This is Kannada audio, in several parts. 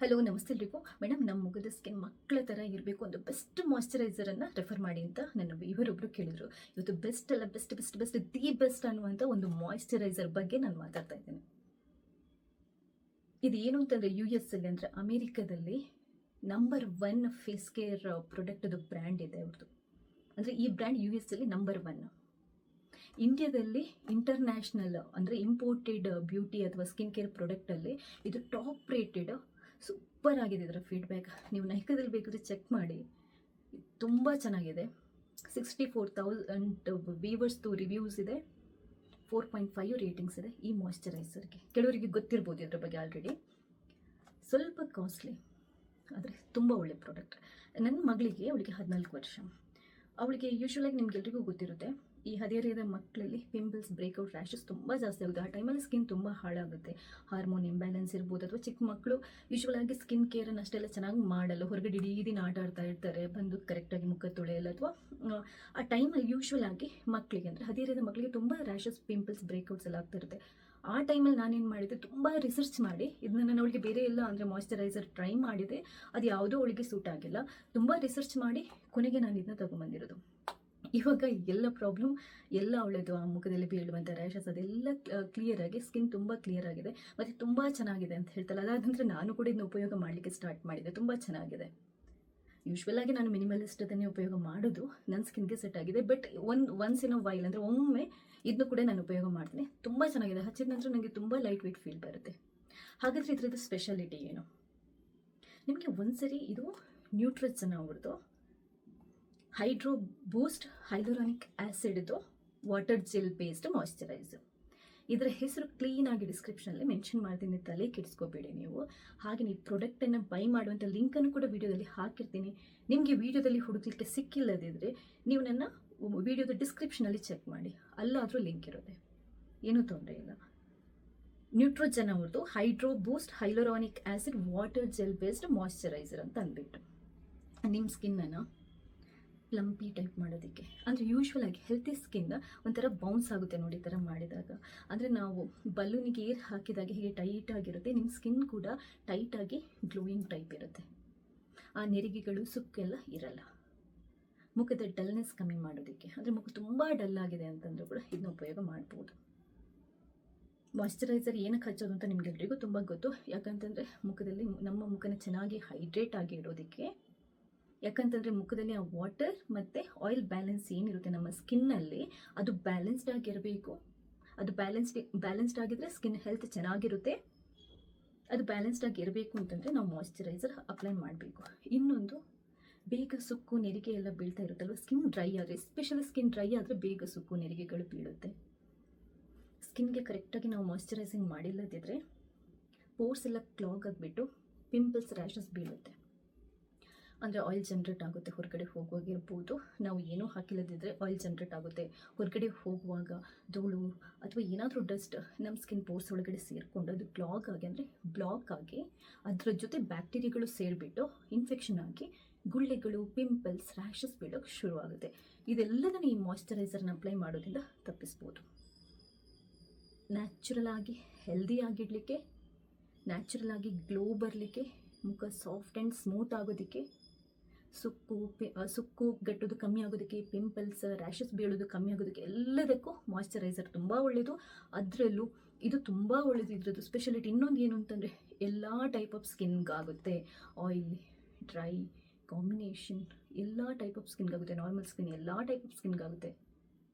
ಹಲೋ ನಮಸ್ತೆ ಎಲ್ರಿಗೂ. ಮೇಡಮ್, ನಮ್ಮ ಮುಖದ ಸ್ಕಿನ್ ಮಕ್ಕಳ ಥರ ಇರಬೇಕು, ಒಂದು ಬೆಸ್ಟ್ ಮಾಯ್ಶ್ಚರೈಸರನ್ನು ರೆಫರ್ ಮಾಡಿ ಅಂತ ನನ್ನ ಇವರೊಬ್ಬರು ಕೇಳಿದ್ರು. ಇವತ್ತು ಬೆಸ್ಟ್ ಅಲ್ಲ, best best best the best ಅನ್ನುವಂಥ ಒಂದು ಮಾಯ್ಶ್ಚರೈಸರ್ ಬಗ್ಗೆ ನಾನು ಮಾತಾಡ್ತಾ ಇದ್ದೇನೆ. ಇದು ಏನು ಅಂತಂದರೆ US ಅಲ್ಲಿ, ಅಂದರೆ ಅಮೇರಿಕಾದಲ್ಲಿ ನಂಬರ್ 1 ಫೇಸ್ ಕೇರ್ ಪ್ರಾಡಕ್ಟ್ದು ಬ್ರ್ಯಾಂಡ್ ಇದೆ ಅವ್ರದ್ದು. ಅಂದರೆ ಈ ಬ್ರ್ಯಾಂಡ್ US ಅಲ್ಲಿ ನಂಬರ್ 1. ಇಂಡಿಯಾದಲ್ಲಿ ಇಂಟರ್ನ್ಯಾಷನಲ್ ಅಂದರೆ ಇಂಪೋರ್ಟೆಡ್ ಬ್ಯೂಟಿ ಅಥವಾ ಸ್ಕಿನ್ ಕೇರ್ ಪ್ರಾಡಕ್ಟಲ್ಲಿ ಇದು ಟಾಪ್ ರೇಟೆಡ್. ಸೂಪರ್ ಆಗಿದೆ ಇದರ ಫೀಡ್ಬ್ಯಾಕ್. ನೀವು ನೈಕಾದಲ್ಲಿ ಬೇಕಾದರೆ ಚೆಕ್ ಮಾಡಿ, ತುಂಬ ಚೆನ್ನಾಗಿದೆ. 64,000 ವ್ಯೂವರ್ಸ್ದು ರಿವ್ಯೂಸ್ ಇದೆ, 4.5 ರೇಟಿಂಗ್ಸ್ ಇದೆ ಈ ಮಾಯ್ಶ್ಚರೈಸರ್ಗೆ. ಕೆಲವರಿಗೆ ಗೊತ್ತಿರ್ಬೋದು ಇದ್ರ ಬಗ್ಗೆ ಆಲ್ರೆಡಿ. ಸ್ವಲ್ಪ ಕಾಸ್ಟ್ಲಿ, ಆದರೆ ತುಂಬ ಒಳ್ಳೆ ಪ್ರಾಡಕ್ಟ್. ನನ್ನ ಮಗಳಿಗೆ, ಅವಳಿಗೆ 14 ವರ್ಷ. ಅವಳಿಗೆ ಯೂಶ್ವಲಾಗಿ ನಿಮ್ಗೆಲ್ರಿಗೂ ಗೊತ್ತಿರುತ್ತೆ, ಈ ಹದಿಹರೆಯದ ಮಕ್ಕಳಲ್ಲಿ ಪಿಂಪಲ್ಸ್, ಬ್ರೇಕ್ಔಟ್, ರ್ಯಾಷಸ್ ತುಂಬ ಜಾಸ್ತಿ ಆಗುತ್ತೆ. ಆ ಟೈಮಲ್ಲಿ ಸ್ಕಿನ್ ತುಂಬ ಹಾಳಾಗುತ್ತೆ. ಹಾರ್ಮೋನ್ ಇಂಬ್ಯಾಲೆನ್ಸ್ ಇರ್ಬೋದು, ಅಥವಾ ಚಿಕ್ಕ ಮಕ್ಕಳು ಯೂಶ್ವಲಾಗಿ ಸ್ಕಿನ್ ಕೇರನ್ನು ಅಷ್ಟೆಲ್ಲ ಚೆನ್ನಾಗಿ ಮಾಡಲ್ಲ, ಹೊರಗಡೆ ಇಡೀ ದಿನ ಆಟ ಆಡ್ತಾ ಇರ್ತಾರೆ, ಬಂದು ಕರೆಕ್ಟಾಗಿ ಮುಖ ತೊಳೆಯಲ್ಲ. ಅಥವಾ ಆ ಟೈಮಲ್ಲಿ ಯೂಶ್ವಲಾಗಿ ಮಕ್ಕಳಿಗೆ, ಅಂದರೆ ಹದಿಹರೆಯದ ಮಕ್ಕಳಿಗೆ ತುಂಬ ರ್ಯಾಷಸ್, ಪಿಂಪಲ್ಸ್, ಬ್ರೇಕ್ಔಟ್ಸ್ ಎಲ್ಲ ಆಗ್ತಾ ಇರುತ್ತೆ. ಆ ಟೈಮಲ್ಲಿ ನಾನೇನು ಮಾಡಿದೆ, ತುಂಬ ರಿಸರ್ಚ್ ಮಾಡಿ ಇದನ್ನ ನಾನು ಅವಳಿಗೆ ಬೇರೆ ಎಲ್ಲ ಅಂದರೆ ಮಾಯ್ಶ್ಚರೈಸರ್ ಟ್ರೈ ಮಾಡಿದೆ, ಅದು ಯಾವುದೋ ಅವಳಿಗೆ ಸೂಟ್ ಆಗಿಲ್ಲ. ತುಂಬ ರಿಸರ್ಚ್ ಮಾಡಿ ಕೊನೆಗೆ ನಾನು ಇದನ್ನ ತೊಗೊಂಬಂದಿರೋದು. ಇವಾಗ ಎಲ್ಲ ಪ್ರಾಬ್ಲಮ್ ಎಲ್ಲ ಒಳ್ಳೆಯದು, ಆ ಮುಖದಲ್ಲಿ ಬೀಳುವಂಥ ರ್ಯಾಷಸ್ ಅದೆಲ್ಲ ಕ್ಲಿಯರ್ ಆಗಿ, ಸ್ಕಿನ್ ತುಂಬ ಕ್ಲಿಯರ್ ಆಗಿದೆ ಮತ್ತು ತುಂಬ ಚೆನ್ನಾಗಿದೆ ಅಂತ ಹೇಳ್ತಲ್ಲ. ಅದಾದ ನಂತರ ನಾನು ಕೂಡ ಇದನ್ನ ಉಪಯೋಗ ಮಾಡಲಿಕ್ಕೆ ಸ್ಟಾರ್ಟ್ ಮಾಡಿದೆ. ತುಂಬ ಚೆನ್ನಾಗಿದೆ. ಯೂಶ್ವಲಾಗಿ ನಾನು ಮಿನಿಮಲಿಸ್ಟ್ ಅದನ್ನೇ ಉಪಯೋಗ ಮಾಡೋದು, ನನ್ನ ಸ್ಕಿನ್ಗೆ ಸೆಟ್ ಆಗಿದೆ. But once in a while, ಅಂದರೆ ಒಮ್ಮೆ ಇದನ್ನು ಕೂಡ ನಾನು ಉಪಯೋಗ ಮಾಡ್ತೀನಿ. ತುಂಬ ಚೆನ್ನಾಗಿದೆ. ಹಚ್ಚಿದ ನಂತರ ನನಗೆ ತುಂಬ ಲೈಟ್ ವೆಯ್ಟ್ ಫೀಲ್ ಬರುತ್ತೆ. ಹಾಗಾದರೆ ಇದರದ್ದು ಸ್ಪೆಷಾಲಿಟಿ ಏನು? ನಿಮಗೆ ಒಂದ್ಸರಿ ಇದು ನ್ಯೂಟ್ರಿಜನ್ ಅವ್ರದ್ದು hydro boost hyaluronic ಆ್ಯಸಿಡ್ದು water gel based moisturiser. ಇದರ ಹೆಸರು ಕ್ಲೀನಾಗಿ ಡಿಸ್ಕ್ರಿಪ್ಷನಲ್ಲಿ ಮೆನ್ಷನ್ ಮಾಡ್ತೀನಿ, ತಲೆ ಕೆಡಿಸ್ಕೋಬೇಡಿ ನೀವು. ಹಾಗೆ ನೀವು ಪ್ರಾಡಕ್ಟನ್ನು ಬೈ ಮಾಡುವಂಥ ಲಿಂಕನ್ನು ಕೂಡ ವಿಡಿಯೋದಲ್ಲಿ ಹಾಕಿರ್ತೀನಿ. ನಿಮಗೆ ವಿಡಿಯೋದಲ್ಲಿ ಹುಡುಕಲಿಕ್ಕೆ ಸಿಕ್ಕಿಲ್ಲದಿದ್ದರೆ ನೀವು ನನ್ನ ವಿಡಿಯೋದ ಡಿಸ್ಕ್ರಿಪ್ಷನಲ್ಲಿ ಚೆಕ್ ಮಾಡಿ, ಅಲ್ಲಾದರೂ ಲಿಂಕ್ ಇರುತ್ತೆ, ಏನೂ ತೊಂದರೆ ಇಲ್ಲ. ನ್ಯೂಟ್ರೋಜನ್ ಅವ್ರದ್ದು hydro boost hyaluronic acid water gel based moisturiser ಅಂತ ಅಂದ್ಬಿಟ್ಟು ನಿಮ್ಮ ಸ್ಕಿನ್ನನ್ನು ಪ್ಲಂಪಿ ಟೈಪ್ ಮಾಡೋದಕ್ಕೆ. ಅಂದರೆ ಯೂಶ್ವಲಾಗಿ ಹೆಲ್ತಿ ಸ್ಕಿನ್ ಒಂಥರ ಬೌನ್ಸ್ ಆಗುತ್ತೆ ನೋಡಿ ಈ ಥರ ಮಾಡಿದಾಗ. ಅಂದರೆ ನಾವು ಬಲೂನಿಗೆ ಏರ್ ಹಾಕಿದಾಗ ಹೇಗೆ ಟೈಟ್ ಆಗಿರುತ್ತೆ, ನಿಮ್ಮ ಸ್ಕಿನ್ ಕೂಡ ಟೈಟಾಗಿ ಗ್ಲೋಯಿಂಗ್ ಟೈಪ್ ಇರುತ್ತೆ. ಆ ನೆರಿಗೆಗಳು, ಸುಕ್ಕೆಲ್ಲ ಇರಲ್ಲ. ಮುಖದ ಡಲ್ನೆಸ್ ಕಮ್ಮಿ ಮಾಡೋದಕ್ಕೆ, ಅಂದರೆ ಮುಖ ತುಂಬ ಡಲ್ ಆಗಿದೆ ಅಂತಂದರೂ ಕೂಡ ಇದನ್ನ ಉಪಯೋಗ ಮಾಡ್ಬೋದು. ಮಾಯ್ಶ್ಚರೈಸರ್ ಏನಕ್ಕೆ ಹಚ್ಚೋದು ಅಂತ ನಿಮಗೆಲ್ರಿಗೂ ತುಂಬ ಗೊತ್ತು. ಯಾಕಂತಂದರೆ ಮುಖದಲ್ಲಿ ನಮ್ಮ ಮುಖನ ಚೆನ್ನಾಗಿ ಹೈಡ್ರೇಟ್ ಆಗಿ ಇಡೋದಕ್ಕೆ. ಯಾಕಂತಂದರೆ ಮುಖದಲ್ಲಿ ಆ ವಾಟರ್ ಮತ್ತು ಆಯಿಲ್ ಬ್ಯಾಲೆನ್ಸ್ ಏನಿರುತ್ತೆ ನಮ್ಮ ಸ್ಕಿನ್ನಲ್ಲಿ, ಅದು ಬ್ಯಾಲೆನ್ಸ್ಡ್ ಆಗಿರಬೇಕು. ಅದು ಬ್ಯಾಲೆನ್ಸ್ಡ್ ಆಗಿದ್ರೆ ಸ್ಕಿನ್ ಹೆಲ್ತ್ ಚೆನ್ನಾಗಿರುತ್ತೆ. ಅದು ಬ್ಯಾಲೆನ್ಸ್ಡ್ ಆಗಿರಬೇಕು ಅಂತಂದರೆ ನಾವು ಮಾಯ್ಶ್ಚರೈಸರ್ ಅಪ್ಲೈ ಮಾಡಬೇಕು. ಇನ್ನೊಂದು, ಬೇಗ ಸುಕ್ಕು ನೆರಿಗೆ ಎಲ್ಲ ಬೀಳ್ತಾ ಇರುತ್ತಲ್ವ, ಸ್ಕಿನ್ ಡ್ರೈ ಆದರೆ, ಎಸ್ಪೆಷಲಿ ಸ್ಕಿನ್ ಡ್ರೈ ಆದರೆ ಬೇಗ ಸುಕ್ಕು ನೆರಿಗೆಗಳು ಬೀಳುತ್ತೆ. ಸ್ಕಿನ್ಗೆ ಕರೆಕ್ಟಾಗಿ ನಾವು ಮಾಯ್ಶ್ಚರೈಸಿಂಗ್ ಮಾಡಿಲ್ಲದಿದ್ದರೆ ಪೋರ್ಸ್ ಎಲ್ಲ ಕ್ಲಾಗ್ ಆಗಿಬಿಟ್ಟು ಪಿಂಪಲ್ಸ್, ರ್ಯಾಷಸ್ ಬೀಳುತ್ತೆ. ಅಂದರೆ ಆಯಿಲ್ ಜನ್ರೇಟ್ ಆಗುತ್ತೆ ಹೊರಗಡೆ ಹೋಗುವಾಗಿರ್ಬೋದು. ನಾವು ಏನೂ ಹಾಕಿಲ್ಲದಿದ್ದರೆ ಆಯಿಲ್ ಜನ್ರೇಟ್ ಆಗುತ್ತೆ. ಹೊರಗಡೆ ಹೋಗುವಾಗ ಧೂಳು ಅಥವಾ ಏನಾದರೂ ಡಸ್ಟ್ ನಮ್ಮ ಸ್ಕಿನ್ ಪೋರ್ಸ್ ಒಳಗಡೆ ಸೇರಿಕೊಂಡು ಅದು ಕ್ಲಾಗ್ ಆಗಿ, ಅಂದರೆ ಬ್ಲಾಕ್ ಆಗಿ, ಅದರ ಜೊತೆ ಬ್ಯಾಕ್ಟೀರಿಯಾಗಳು ಸೇರಿಬಿಟ್ಟು ಇನ್ಫೆಕ್ಷನ್ ಆಗಿ ಗುಳ್ಳೆಗಳು, ಪಿಂಪಲ್ಸ್, ರ್ಯಾಷಸ್ ಬೀಳೋಕ್ಕೆ ಶುರುವಾಗುತ್ತೆ. ಇದೆಲ್ಲದನ್ನು ಈ ಮಾಯ್ಶ್ಚರೈಸರ್ನ ಅಪ್ಲೈ ಮಾಡೋದ್ರಿಂದ ತಪ್ಪಿಸ್ಬೋದು. ನ್ಯಾಚುರಲ್ ಆಗಿ ಹೆಲ್ದಿ ಆಗಿಡಲಿಕ್ಕೆ, ನ್ಯಾಚುರಲ್ ಆಗಿ ಗ್ಲೋ ಬರಲಿಕ್ಕೆ, ಮುಖ ಸಾಫ್ಟ್ ಆ್ಯಂಡ್ ಸ್ಮೂತ್ ಆಗೋದಕ್ಕೆ, ಸುಕ್ಕು ಗಟ್ಟೋದು ಕಮ್ಮಿ ಆಗೋದಕ್ಕೆ, ಪಿಂಪಲ್ಸ್, ರ್ಯಾಷಸ್ ಬೀಳೋದು ಕಮ್ಮಿ ಆಗೋದಕ್ಕೆ, ಎಲ್ಲದಕ್ಕೂ ಮಾಯ್ಶ್ಚರೈಸರ್ ತುಂಬ ಒಳ್ಳೆಯದು. ಅದರಲ್ಲೂ ಇದು ತುಂಬ ಒಳ್ಳೆಯದು. ಇದ್ರದ್ದು ಸ್ಪೆಷಾಲಿಟಿ ಇನ್ನೊಂದು ಏನು ಅಂತಂದರೆ, ಎಲ್ಲ ಟೈಪ್ ಆಫ್ ಸ್ಕಿನ್ಗಾಗುತ್ತೆ. ಆಯಿಲ್, ಡ್ರೈ, ಕಾಂಬಿನೇಷನ್, ಎಲ್ಲ ಟೈಪ್ ಆಫ್ ಸ್ಕಿನ್ಗಾಗುತ್ತೆ. ನಾರ್ಮಲ್ ಸ್ಕಿನ್, ಎಲ್ಲ ಟೈಪ್ ಆಫ್ ಸ್ಕಿನ್ಗಾಗುತ್ತೆ.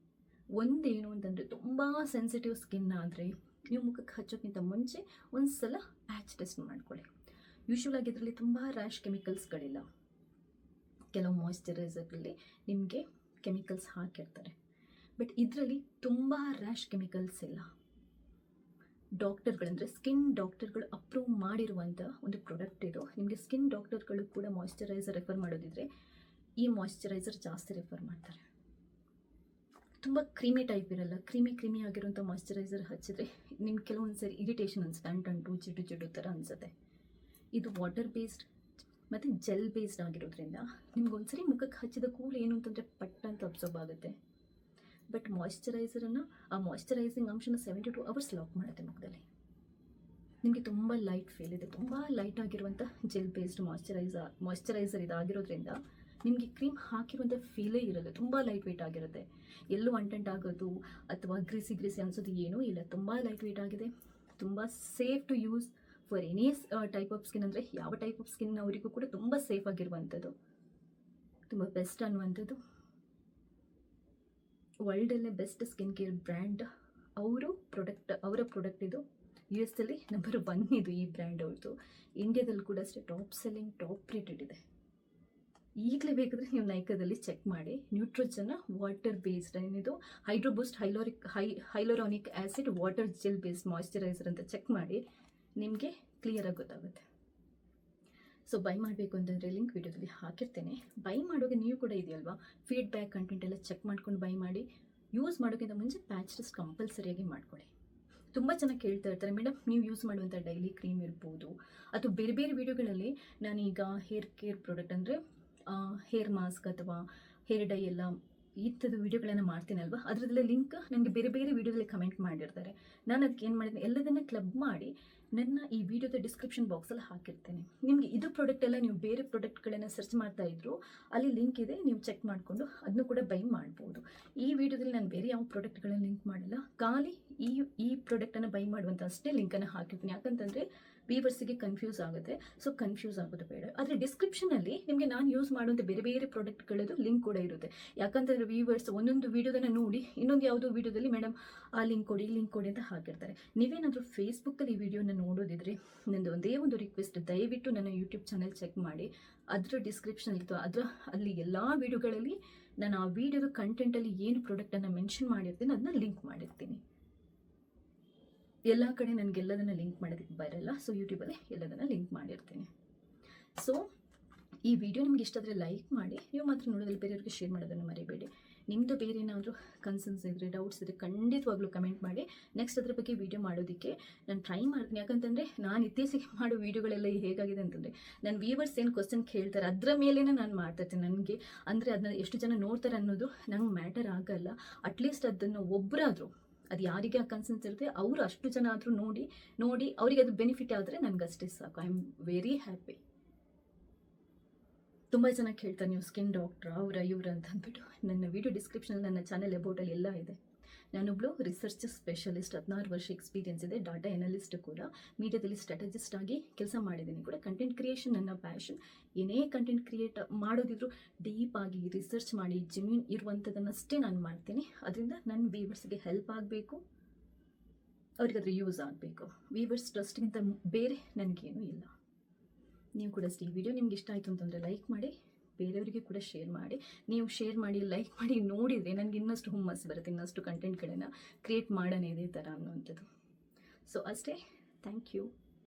ಒಂದೇನು ಅಂತಂದರೆ, ತುಂಬ ಸೆನ್ಸಿಟಿವ್ ಸ್ಕಿನ್ ಆದರೆ ನೀವು ಮುಖಕ್ಕೆ ಹಚ್ಚೋಕ್ಕಿಂತ ಮುಂಚೆ ಒಂದು ಸಲ ಪ್ಯಾಚ್ ಟೆಸ್ಟ್ ಮಾಡ್ಕೊಳ್ಳಿ. ಯೂಶ್ವಲಾಗಿ ಇದರಲ್ಲಿ ತುಂಬ ರ್ಯಾಶ್ ಕೆಮಿಕಲ್ಸ್ಗಳಿಲ್ಲ. ಕೆಲವು ಮಾಯ್ಶ್ಚರೈಸರ್ಗಳಲ್ಲಿ ನಿಮಗೆ ಕೆಮಿಕಲ್ಸ್ ಹಾಕಿರ್ತಾರೆ, ಬಟ್ ಇದರಲ್ಲಿ ತುಂಬ ರ್ಯಾಶ್ ಕೆಮಿಕಲ್ಸ್ ಇಲ್ಲ. ಡಾಕ್ಟರ್ಗಳಂದರೆ ಸ್ಕಿನ್ ಡಾಕ್ಟರ್ಗಳು ಅಪ್ರೂವ್ ಮಾಡಿರುವಂಥ ಒಂದು ಪ್ರಾಡಕ್ಟ್ ಇದು. ನಿಮಗೆ ಸ್ಕಿನ್ ಡಾಕ್ಟರ್ಗಳು ಕೂಡ ಮಾಯ್ಶ್ಚರೈಸರ್ ರೆಫರ್ ಮಾಡೋದಿದ್ರೆ ಈ ಮಾಯ್ಶ್ಚರೈಸರ್ ಜಾಸ್ತಿ ರೆಫರ್ ಮಾಡ್ತಾರೆ. ತುಂಬ ಕ್ರೀಮಿ ಟೈಪ್ ಇರಲ್ಲ, ಕ್ರೀಮಿ ಆಗಿರುವಂಥ ಮಾಯ್ಶ್ಚರೈಸರ್ ಹಚ್ಚಿದ್ರೆ ನಿಮ್ಗೆ ಕೆಲವೊಂದು ಸರಿ ಇರಿಟೇಷನ್ ಅನಿಸುತ್ತೆ, ಅಂಟು ಜಿಡ್ಡು ಥರ ಅನಿಸುತ್ತೆ. ಇದು ವಾಟರ್ ಬೇಸ್ಡ್ ಮತ್ತು ಜೆಲ್ ಬೇಸ್ಡ್ ಆಗಿರೋದ್ರಿಂದ ನಿಮ್ಗೆ ಒಂದ್ಸರಿ ಮುಖಕ್ಕೆ ಹಚ್ಚಿದ ಕೂಡಲೇ ಏನು ಅಂತಂದರೆ ಪಟ್ ಅಂತ ಅಬ್ಸರ್ವ್ ಆಗುತ್ತೆ. ಬಟ್ ಮಾಯ್ಶ್ಚರೈಸರನ್ನು, ಆ ಮಾಯ್ಶ್ಚರೈಸಿಂಗ್ ಅಂಶನ 72 hours ಲಾಕ್ ಮಾಡುತ್ತೆ ಮುಖದಲ್ಲಿ. ನಿಮಗೆ ತುಂಬ ಲೈಟ್ ಫೀಲ್ ಇದೆ, ತುಂಬ ಲೈಟ್ ಆಗಿರುವಂಥ ಜೆಲ್ ಬೇಸ್ಡ್ ಮಾಯ್ಶ್ಚರೈಸರ್ ಇದಾಗಿರೋದ್ರಿಂದ ನಿಮಗೆ ಕ್ರೀಮ್ ಹಾಕಿರುವಂಥ ಫೀಲೇ ಇರಲ್ಲ. ತುಂಬ ಲೈಟ್ ವೆಯ್ಟ್ ಆಗಿರುತ್ತೆ, ಎಲ್ಲೂ ಅಂಟೆಂಟ್ ಆಗೋದು ಅಥವಾ ಗ್ರೀಸಿ ಅನಿಸೋದು ಏನೂ ಇಲ್ಲ. ತುಂಬ ಲೈಟ್ ವೆಯ್ಟ್ ಆಗಿದೆ, ತುಂಬ safe to use for any type of skin. ಅಂದರೆ ಯಾವ ಟೈಪ್ ಆಫ್ ಸ್ಕಿನ್ ಅವರಿಗೂ ಕೂಡ ತುಂಬ ಸೇಫ್ ಆಗಿರುವಂಥದ್ದು, ತುಂಬ ಬೆಸ್ಟ್ ಅನ್ನುವಂಥದ್ದು. ವರ್ಲ್ಡಲ್ಲೇ ಬೆಸ್ಟ್ ಸ್ಕಿನ್ ಕೇರ್ ಬ್ರ್ಯಾಂಡ್ ಅವರ ಪ್ರಾಡಕ್ಟ್ ಇದು. US ಅಲ್ಲಿ ನಂಬರ್ 1 ಇದು ಈ ಬ್ರ್ಯಾಂಡ್ ಅವ್ರದ್ದು. ಇಂಡಿಯಾದಲ್ಲಿ ಕೂಡ ಅಷ್ಟೇ ಟಾಪ್ ಸೆಲ್ಲಿಂಗ್, ಟಾಪ್ ರೇಟೆಡ್ ಇದೆ. ಈಗಲೇ ಬೇಕಾದರೆ ನೀವು ನೈಕಾದಲ್ಲಿ ಚೆಕ್ ಮಾಡಿ. ನ್ಯೂಟ್ರೋಜನ್ ವಾಟರ್ ಬೇಸ್ಡ್ ಏನಿದು hydro boost hyaluronic acid water gel based moisturiser ಅಂತ ಚೆಕ್ ಮಾಡಿ, ನಿಮಗೆ ಕ್ಲಿಯರಾಗಿ ಗೊತ್ತಾಗುತ್ತೆ. ಸೊ ಬೈ ಮಾಡಬೇಕು ಅಂತಂದರೆ ಲಿಂಕ್ ವಿಡಿಯೋದಲ್ಲಿ ಹಾಕಿರ್ತೇನೆ. ಬೈ ಮಾಡೋಕೆ ನೀವು ಕೂಡ ಇದೆಯಲ್ವಾ, ಫೀಡ್ಬ್ಯಾಕ್ ಕಂಟೆಂಟ್ ಎಲ್ಲ ಚೆಕ್ ಮಾಡ್ಕೊಂಡು ಬೈ ಮಾಡಿ. ಯೂಸ್ ಮಾಡೋಕ್ಕಿಂತ ಮುಂಚೆ ಪ್ಯಾಚ್ ಟೆಸ್ಟ್ ಕಂಪಲ್ಸರಿಯಾಗಿ ಮಾಡಿಕೊಡಿ. ತುಂಬ ಚೆನ್ನಾಗಿ ಕೇಳ್ತಾ ಇರ್ತಾರೆ, ಮೇಡಮ್ ನೀವು ಯೂಸ್ ಮಾಡುವಂಥ ಡೈಲಿ ಕ್ರೀಮ್ ಇರ್ಬೋದು ಅಥವಾ ಬೇರೆ ಬೇರೆ ವೀಡಿಯೋಗಳಲ್ಲಿ ನಾನೀಗ ಹೇರ್ ಕೇರ್ ಪ್ರಾಡಕ್ಟ್ ಅಂದರೆ ಹೇರ್ ಮಾಸ್ಕ್ ಅಥವಾ ಹೇರ್ ಡೈ ಎಲ್ಲ ಈ ಥರದ ವೀಡಿಯೋಗಳನ್ನು ಮಾಡ್ತೀನಲ್ವ, ಅದರದ್ದೆಲ್ಲ ಲಿಂಕ್ ನನಗೆ ಬೇರೆ ಬೇರೆ ವೀಡಿಯೋದಲ್ಲಿ ಕಮೆಂಟ್ ಮಾಡಿರ್ತಾರೆ. ನಾನು ಅದಕ್ಕೆ ಏನು ಮಾಡಿದ್ದೀನಿ, ಎಲ್ಲದನ್ನು ಕ್ಲಬ್ ಮಾಡಿ ನನ್ನ ಈ ವಿಡಿಯೋದ ಡಿಸ್ಕ್ರಿಪ್ಷನ್ ಬಾಕ್ಸಲ್ಲಿ ಹಾಕಿರ್ತೇನೆ. ನಿಮಗೆ ಇದು ಪ್ರಾಡಕ್ಟ್ ಎಲ್ಲ ನೀವು ಬೇರೆ ಪ್ರಾಡಕ್ಟ್ಗಳನ್ನು ಸರ್ಚ್ ಮಾಡ್ತಾ ಇದ್ರು, ಅಲ್ಲಿ ಲಿಂಕ್ ಇದೆ, ನೀವು ಚೆಕ್ ಮಾಡಿಕೊಂಡು ಅದನ್ನು ಕೂಡ ಬೈ ಮಾಡ್ಬೋದು. ಈ ವಿಡಿಯೋದಲ್ಲಿ ನಾನು ಬೇರೆ ಯಾವ ಪ್ರಾಡಕ್ಟ್ಗಳನ್ನು ಲಿಂಕ್ ಮಾಡಿಲ್ಲ, ಖಾಲಿ ಈ ಪ್ರಾಡಕ್ಟನ್ನು ಬೈ ಮಾಡುವಂಥ ಅಷ್ಟೇ ಲಿಂಕನ್ನು ಹಾಕಿರ್ತೀನಿ. ಯಾಕಂತಂದರೆ ವೀವರ್ಸಿಗೆ ಕನ್ಫ್ಯೂಸ್ ಆಗುತ್ತೆ, ಸೊ ಕನ್ಫ್ಯೂಸ್ ಆಗೋದು ಬೇಡ. ಆದರೆ ಡಿಸ್ಕ್ರಿಪ್ಷನಲ್ಲಿ ನಿಮಗೆ ನಾನು ಯೂಸ್ ಮಾಡುವಂಥ ಬೇರೆ ಬೇರೆ ಪ್ರಾಡಕ್ಟ್ಗಳದ್ದು ಲಿಂಕ್ ಕೂಡ ಇರುತ್ತೆ. ಯಾಕಂತಂದರೆ ವೀವರ್ಸ್ ಒಂದೊಂದು ವೀಡಿಯೋದನ್ನು ನೋಡಿ ಇನ್ನೊಂದು ಯಾವುದೋ ವೀಡಿಯೋದಲ್ಲಿ ಮೇಡಮ್ ಆ ಲಿಂಕ್ ಕೊಡಿ ಅಂತ ಹಾಕಿರ್ತಾರೆ. ನೀವೇನಾದರೂ ಫೇಸ್ಬುಕ್ಕಲ್ಲಿ ಈ ವಿಡಿಯೋನ ನೋಡೋದಿದ್ರೆ ನಂದು ಒಂದೇ ಒಂದು ರಿಕ್ವೆಸ್ಟ್, ದಯವಿಟ್ಟು ನನ್ನ ಯೂಟ್ಯೂಬ್ ಚಾನಲ್ ಚೆಕ್ ಮಾಡಿ. ಅದರ ಡಿಸ್ಕ್ರಿಪ್ಷನ್ ಇತ್ತು, ಅಲ್ಲಿ ಎಲ್ಲ ವೀಡಿಯೋಗಳಲ್ಲಿ ನಾನು ಆ ವಿಡಿಯೋದ ಕಂಟೆಂಟಲ್ಲಿ ಏನು ಪ್ರಾಡಕ್ಟನ್ನು ಮೆನ್ಷನ್ ಮಾಡಿರ್ತೀನಿ ಅದನ್ನ ಲಿಂಕ್ ಮಾಡಿರ್ತೀನಿ. ಎಲ್ಲ ಕಡೆ ನನಗೆಲ್ಲದನ್ನು ಲಿಂಕ್ ಮಾಡೋದಕ್ಕೆ ಬರಲ್ಲ, ಸೊ ಯೂಟ್ಯೂಬಲ್ಲಿ ಎಲ್ಲದನ್ನು ಲಿಂಕ್ ಮಾಡಿರ್ತೀನಿ. ಸೊ ಈ ವಿಡಿಯೋ ನಿಮ್ಗೆ ಇಷ್ಟ ಆದರೆ ಲೈಕ್ ಮಾಡಿ, ನೀವು ಮಾತ್ರ ನೋಡೋದ್ರಲ್ಲಿ ಬೇರೆಯವ್ರಿಗೆ ಶೇರ್ ಮಾಡೋದನ್ನು ಮರಿಬೇಡಿ. ನಿಮ್ಮದು ಬೇರೆ ಏನಾದರೂ ಕನ್ಸರ್ನ್ಸ್ ಇದ್ದರೆ, ಡೌಟ್ಸ್ ಇದ್ದರೆ ಖಂಡಿತವಾಗ್ಲೂ ಕಮೆಂಟ್ ಮಾಡಿ. ನೆಕ್ಸ್ಟ್ ಅದ್ರ ಬಗ್ಗೆ ವಿಡಿಯೋ ಮಾಡೋದಕ್ಕೆ ನಾನು ಟ್ರೈ ಮಾಡ್ತೀನಿ. ಯಾಕಂತಂದರೆ ನಾನು ಇತ್ತೀಚೆಗೆ ಮಾಡೋ ವೀಡಿಯೋಗಳೆಲ್ಲ ಹೇಗಾಗಿದೆ ಅಂತಂದರೆ, ನನ್ನ ವ್ಯೂವರ್ಸ್ ಏನು ಕ್ವಶನ್ ಕೇಳ್ತಾರೆ ಅದರ ಮೇಲೇ ನಾನು ಮಾಡ್ತಾಯಿರ್ತೀನಿ. ನನಗೆ ಅಂದರೆ ಅದನ್ನ ಎಷ್ಟು ಜನ ನೋಡ್ತಾರೆ ಅನ್ನೋದು ನಂಗೆ ಮ್ಯಾಟರ್ ಆಗಲ್ಲ. ಅಟ್ಲೀಸ್ಟ್ ಅದನ್ನು ಒಬ್ಬರಾದರೂ, ಅದು ಯಾರಿಗೆ ಆ ಕನ್ಸರ್ನ್ಸ್ ಇರುತ್ತೆ ಅವರು ಅಷ್ಟು ಜನ ಆದರೂ ನೋಡಿ ಅವರಿಗೆ ಅದು ಬೆನಿಫಿಟ್ ಆದರೆ ನನಗಷ್ಟೇ ಸಾಕು. I am very happy. ತುಂಬ ಜನ ಕೇಳ್ತಾರೆ ನೀವು ಸ್ಕಿನ್ ಡಾಕ್ಟ್ರಾ ಇವ್ರ ಅಂತ ಅಂದ್ಬಿಟ್ಟು. ನನ್ನ ವಿಡಿಯೋ ಡಿಸ್ಕ್ರಿಪ್ಷನಲ್ಲಿ ನನ್ನ ಚಾನಲ್ ಅಬೌಟಲ್ಲಿ ಎಲ್ಲ ಇದೆ. ನಾನೊಬ್ಳು ರಿಸರ್ಚ್ ಸ್ಪೆಷಲಿಸ್ಟ್, 16 ವರ್ಷ ಎಕ್ಸ್ಪೀರಿಯನ್ಸ್ ಇದೆ, ಡಾಟಾ ಎನಲಿಸ್ಟ್ ಕೂಡ, ಮೀಡಿಯಾದಲ್ಲಿ ಸ್ಟ್ರಾಟಜಿಸ್ಟ್ ಆಗಿ ಕೆಲಸ ಮಾಡಿದ್ದೀನಿ ಕೂಡ. ಕಂಟೆಂಟ್ ಕ್ರಿಯೇಷನ್ ನನ್ನ ಪ್ಯಾಷನ್. ಏನೇ ಕಂಟೆಂಟ್ ಕ್ರಿಯೇಟ್ ಮಾಡೋದಿದ್ರು ಡೀಪ್ ಆಗಿ ರಿಸರ್ಚ್ ಮಾಡಿ ಜೆನ್ಯೂನ್ ಇರುವಂಥದ್ದನ್ನಷ್ಟೇ ನಾನು ಮಾಡ್ತೀನಿ. ಅದರಿಂದ ನನ್ನ ವ್ಯೂವರ್ಸ್ಗೆ ಹೆಲ್ಪ್ ಆಗಬೇಕು, ಅವ್ರಿಗಾದ್ರೆ ಯೂಸ್ ಆಗಬೇಕು. ವ್ಯೂವರ್ಸ್ ಟ್ರಸ್ಟ್ಗಿಂತ ಬೇರೆ ನನಗೇನೂ ಇಲ್ಲ. ನೀವು ಕೂಡ ಅಷ್ಟೇ. ಈ ವಿಡಿಯೋ ನಿಮ್ಗೆ ಇಷ್ಟ ಆಯಿತು ಅಂತಂದರೆ ಲೈಕ್ ಮಾಡಿ, ಬೇರೆಯವರಿಗೆ ಕೂಡ ಶೇರ್ ಮಾಡಿ. ನೀವು ಶೇರ್ ಮಾಡಿ, ಲೈಕ್ ಮಾಡಿ ನೋಡಿದರೆ ನನಗೆ ಇನ್ನಷ್ಟು ಹುಮ್ಮಸ್ಸು ಬರುತ್ತೆ, ಇನ್ನಷ್ಟು ಕಂಟೆಂಟ್ಗಳನ್ನು ಕ್ರಿಯೇಟ್ ಮಾಡೋಣ ಇದೇ ಥರ ಅನ್ನುವಂಥದ್ದು. ಸೊ ಅಷ್ಟೇ. Thank you.